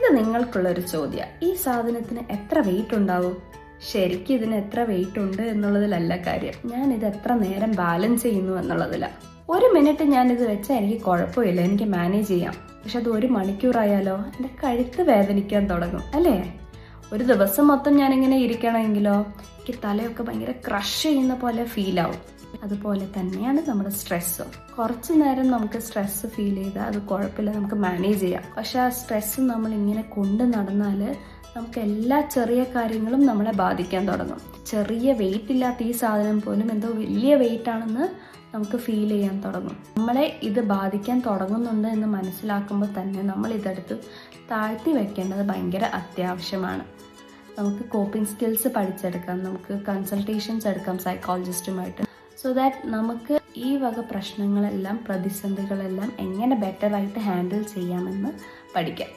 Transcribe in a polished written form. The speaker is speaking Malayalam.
ഇത് നിങ്ങൾക്കുള്ളൊരു ചോദ്യം. ഈ സാധനത്തിന് എത്ര വെയിറ്റ് ഉണ്ടാവും? ശരിക്കും ഇതിന് എത്ര വെയിറ്റ് ഉണ്ട് എന്നുള്ളതിലല്ല കാര്യം, ഞാൻ ഇത് എത്ര നേരം ബാലൻസ് ചെയ്യുന്നു എന്നുള്ളതിലാണ്. 1 മിനിറ്റ് ഞാനിത് വെച്ചാൽ എനിക്ക് കുഴപ്പമില്ല, എനിക്ക് മാനേജ് ചെയ്യാം. പക്ഷെ അത് 1 മണിക്കൂറായാലോ എൻ്റെ കഴുത്ത് വേദനിക്കാൻ തുടങ്ങും അല്ലേ? ഒരു ദിവസം മൊത്തം ഞാനിങ്ങനെ ഇരിക്കണമെങ്കിലോ എനിക്ക് തലയൊക്കെ ഭയങ്കര ക്രഷ് ചെയ്യുന്ന പോലെ ഫീൽ ആവും. അതുപോലെ തന്നെയാണ് നമ്മുടെ സ്ട്രെസ്സും. കുറച്ച് നേരം നമുക്ക് സ്ട്രെസ് ഫീൽ ചെയ്താൽ അത് കുഴപ്പമില്ല, നമുക്ക് മാനേജ് ചെയ്യാം. പക്ഷെ ആ സ്ട്രെസ് നമ്മൾ ഇങ്ങനെ കൊണ്ട് നടന്നാൽ നമുക്ക് എല്ലാ ചെറിയ കാര്യങ്ങളും നമ്മളെ ബാധിക്കാൻ തുടങ്ങും. ചെറിയ വെയിറ്റ് ഇല്ലാത്ത ഈ സാധനം പോലും എന്തോ വലിയ വെയിറ്റ് ആണെന്ന് നമുക്ക് ഫീൽ ചെയ്യാൻ തുടങ്ങും. നമ്മളെ ഇത് ബാധിക്കാൻ തുടങ്ങുന്നുണ്ട് എന്ന് മനസ്സിലാക്കുമ്പോൾ തന്നെ നമ്മൾ ഇതെടുത്ത് താഴ്ത്തി വെക്കേണ്ടത് ഭയങ്കര അത്യാവശ്യമാണ്. നമുക്ക് കോപ്പിംഗ് സ്കിൽസ് പഠിച്ചെടുക്കാം, നമുക്ക് കൺസൾട്ടേഷൻസ് എടുക്കാം സൈക്കോളജിസ്റ്റുമായിട്ട്. സോ ദാറ്റ് നമുക്ക് ഈ വക പ്രശ്നങ്ങളെല്ലാം, പ്രതിസന്ധികളെല്ലാം എങ്ങനെ ബെറ്ററായിട്ട് ഹാൻഡിൽ ചെയ്യാമെന്ന് പഠിക്കാം.